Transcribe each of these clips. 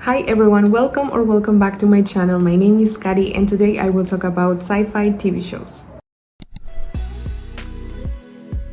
Hi everyone, welcome back to my channel. My name is Kari and today I will talk about sci-fi TV shows.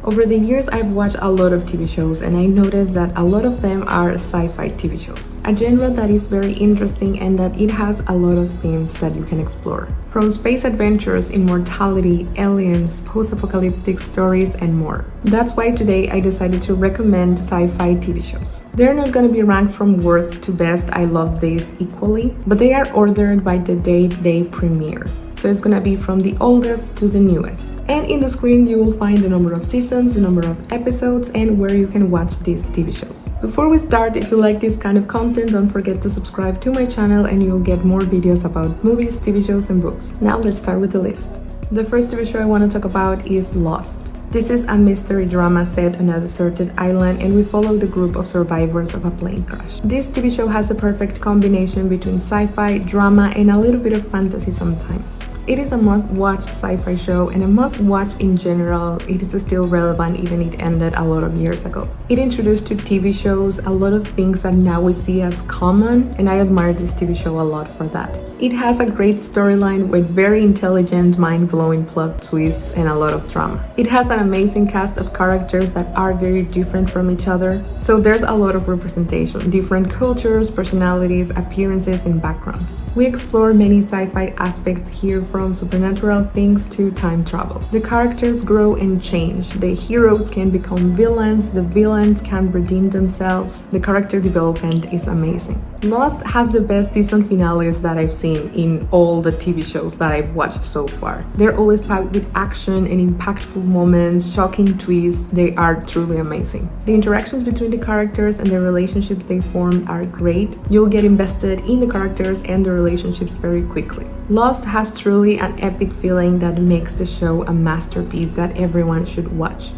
Over the years, I've watched a lot of TV shows and I noticed that a lot of them are sci-fi TV shows. A genre that is very interesting and that it has a lot of themes that you can explore. From space adventures, immortality, aliens, post-apocalyptic stories, and more. That's why today I decided to recommend sci-fi TV shows. They're not gonna be ranked from worst to best, I love these equally, but they are ordered by the date they premiere. So it's gonna be from the oldest to the newest. And in the screen you will find the number of seasons, the number of episodes, and where you can watch these TV shows. Before we start, if you like this kind of content, don't forget to subscribe to my channel and you'll get more videos about movies, TV shows, and books. Now let's start with the list. The first TV show I want to talk about is Lost. This is a mystery drama set on a deserted island and we follow the group of survivors of a plane crash. This TV show has a perfect combination between sci-fi, drama, and a little bit of fantasy sometimes. It is a must-watch sci-fi show and a must-watch in general. It is still relevant even it ended a lot of years ago. It introduced to TV shows a lot of things that now we see as common, and I admire this TV show a lot for that. It has a great storyline with very intelligent, mind-blowing plot twists and a lot of drama. It has an amazing cast of characters that are very different from each other, so there's a lot of representation, different cultures, personalities, appearances, and backgrounds. We explore many sci-fi aspects here, from supernatural things to time travel. The characters grow and change. The heroes can become villains, the villains can redeem themselves. The character development is amazing. Lost has the best season finales that I've seen in all the TV shows that I've watched so far. They're always packed with action and impactful moments, shocking twists. They are truly amazing. The interactions between the characters and the relationships they form are great. You'll get invested in the characters and the relationships very quickly. Lost has truly an epic feeling that makes the show a masterpiece that everyone should watch.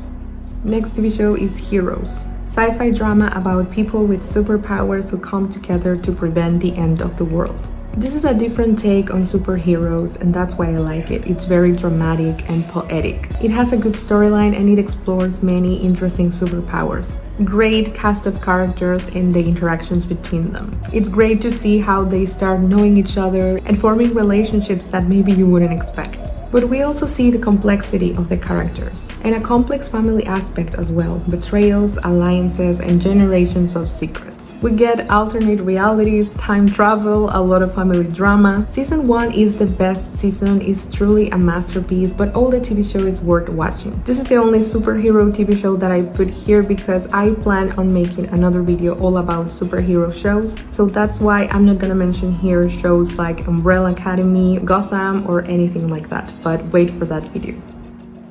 Next TV show is Heroes. Sci-fi drama about people with superpowers who come together to prevent the end of the world. This is a different take on superheroes and that's why I like it. It's very dramatic and poetic. It has a good storyline and it explores many interesting superpowers. Great cast of characters and the interactions between them. It's great to see how they start knowing each other and forming relationships that maybe you wouldn't expect. But we also see the complexity of the characters and a complex family aspect as well, betrayals, alliances, and generations of secrets. We get alternate realities, time travel, a lot of family drama. Season 1 is the best season, it's truly a masterpiece, but all the TV show is worth watching. This is the only superhero TV show that I put here because I plan on making another video all about superhero shows, so that's why I'm not gonna mention here shows like Umbrella Academy, Gotham, or anything like that. But wait for that video.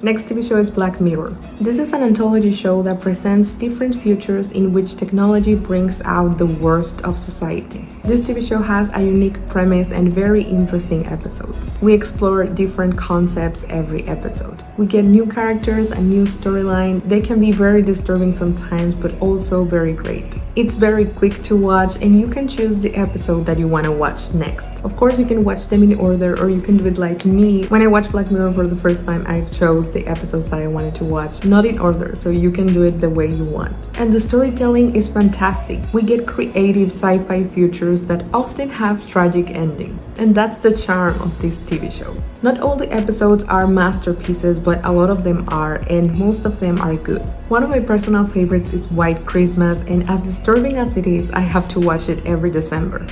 Next TV show is Black Mirror. This is an anthology show that presents different futures in which technology brings out the worst of society. This TV show has a unique premise and very interesting episodes. We explore different concepts every episode. We get new characters, a new storyline. They can be very disturbing sometimes, but also very great. It's very quick to watch and you can choose the episode that you want to watch next. Of course, you can watch them in order or you can do it like me. When I watched Black Mirror for the first time, I chose the episodes that I wanted to watch, not in order, so you can do it the way you want. And the storytelling is fantastic. We get creative sci-fi futures that often have tragic endings. And that's the charm of this TV show. Not all the episodes are masterpieces, but a lot of them are, and most of them are good. One of my personal favorites is White Christmas, and as disturbing as it is, I have to watch it every December.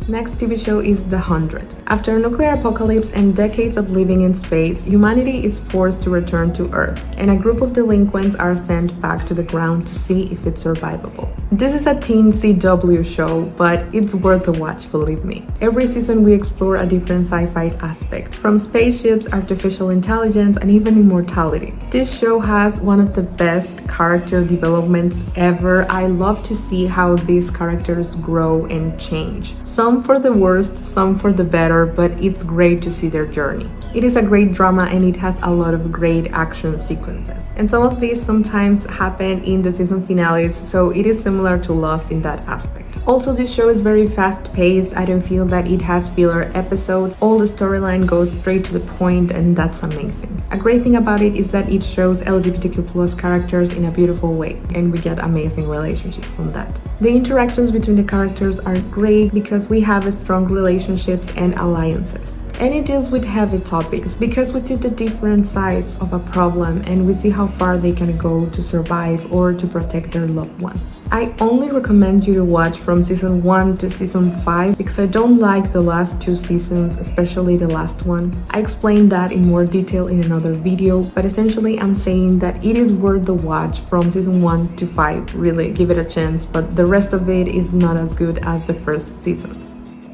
Next TV show is The 100. After a nuclear apocalypse and decades of living in space, humanity is forced to return to Earth, and a group of delinquents are sent back to the ground to see if it's survivable. This is a teen CW show, but it's worth a watch, believe me. Every season we explore a different sci-fi aspect, from spaceships, artificial intelligence, and even immortality. This show has one of the best character developments ever. I love to see how these characters grow and change. Some Some for the worst, some for the better, but it's great to see their journey. It is a great drama and it has a lot of great action sequences. And some of these sometimes happen in the season finales, so it is similar to Lost in that aspect. Also, this show is very fast-paced. I don't feel that it has filler episodes. All the storyline goes straight to the point, and that's amazing. A great thing about it is that it shows LGBTQ+ characters in a beautiful way, and we get amazing relationships from that. The interactions between the characters are great because we have strong relationships and alliances. And it deals with heavy topics because we see the different sides of a problem and we see how far they can go to survive or to protect their loved ones. I only recommend you to watch from season 1 to season 5 because I don't like the last 2 seasons, especially the last one. I explained that in more detail in another video, but essentially I'm saying that it is worth the watch from season 1 to 5. Really, give it a chance, but the rest of it is not as good as the first seasons.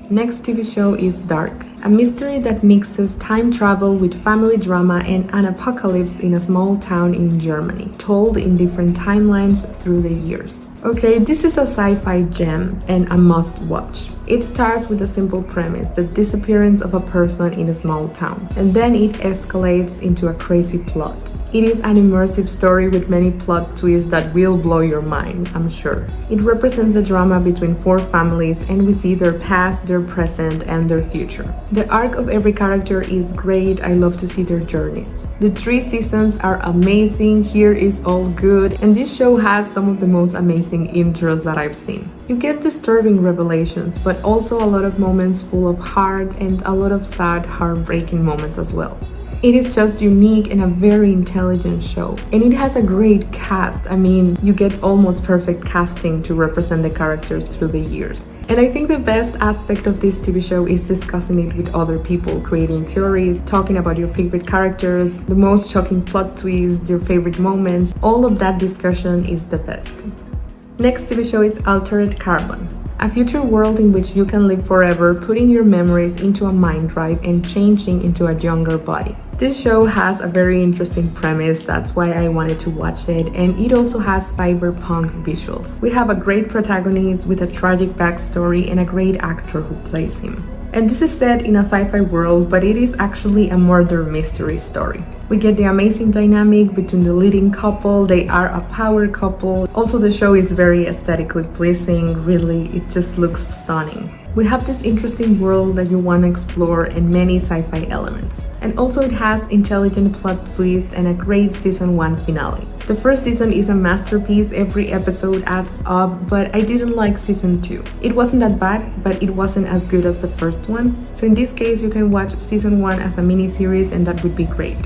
Next TV show is Dark, a mystery that mixes time travel with family drama and an apocalypse in a small town in Germany, told in different timelines through the years. Okay, this is a sci-fi gem and a must-watch. It starts with a simple premise, the disappearance of a person in a small town, and then it escalates into a crazy plot. It is an immersive story with many plot twists that will blow your mind, I'm sure. It represents the drama between 4 families and we see their past, their present, and their future. The arc of every character is great. I love to see their journeys. The 3 seasons are amazing. Here is all good, and this show has some of the most amazing intros that I've seen. You get disturbing revelations, but also a lot of moments full of heart and a lot of sad, heartbreaking moments as well. It is just unique and a very intelligent show. And it has a great cast. I mean, you get almost perfect casting to represent the characters through the years. And I think the best aspect of this TV show is discussing it with other people, creating theories, talking about your favorite characters, the most shocking plot twists, your favorite moments. All of that discussion is the best. Next TV show is Altered Carbon, a future world in which you can live forever, putting your memories into a mind drive and changing into a younger body. This show has a very interesting premise, that's why I wanted to watch it, and it also has cyberpunk visuals. We have a great protagonist with a tragic backstory and a great actor who plays him. And this is set in a sci-fi world, but it is actually a murder mystery story. We get the amazing dynamic between the leading couple. They are a power couple. Also, the show is very aesthetically pleasing. Really, it just looks stunning. We have this interesting world that you want to explore and many sci-fi elements. And also it has intelligent plot twists and a great season 1 finale. The first season is a masterpiece, every episode adds up, but I didn't like season 2. It wasn't that bad, but it wasn't as good as the first one. So in this case, you can watch season 1 as a mini-series and that would be great.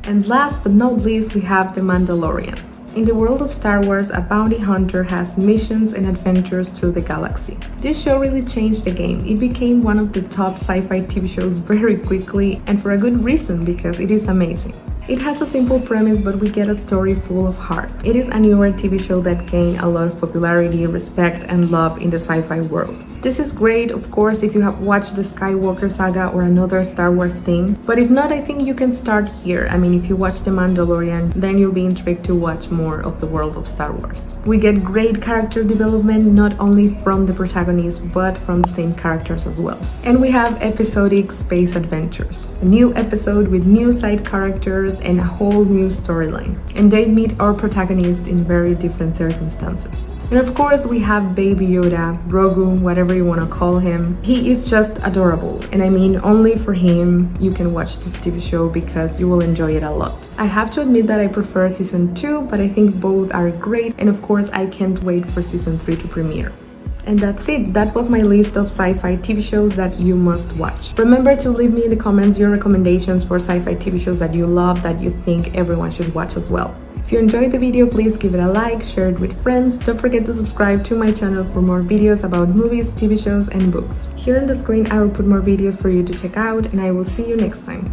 And last but not least, we have The Mandalorian. In the world of Star Wars, a bounty hunter has missions and adventures through the galaxy. This show really changed the game. It became one of the top sci-fi TV shows very quickly, and for a good reason, because it is amazing. It has a simple premise, but we get a story full of heart. It is a newer TV show that gained a lot of popularity, respect, and love in the sci-fi world. This is great, of course, if you have watched the Skywalker saga or another Star Wars thing, but if not, I think you can start here. I mean, if you watch The Mandalorian, then you'll be intrigued to watch more of the world of Star Wars. We get great character development, not only from the protagonists, but from the same characters as well. And we have episodic space adventures. A new episode with new side characters and a whole new storyline. And they meet our protagonist in very different circumstances. And of course, we have Baby Yoda, Grogu, whatever you want to call him. He is just adorable. And I mean, only for him you can watch this TV show because you will enjoy it a lot. I have to admit that I prefer season 2, but I think both are great. And of course, I can't wait for season 3 to premiere. And that's it. That was my list of sci-fi TV shows that you must watch. Remember to leave me in the comments your recommendations for sci-fi TV shows that you love, that you think everyone should watch as well. If you enjoyed the video, please give it a like, share it with friends. Don't forget to subscribe to my channel for more videos about movies, TV shows, and books. Here on the screen, I will put more videos for you to check out, and I will see you next time.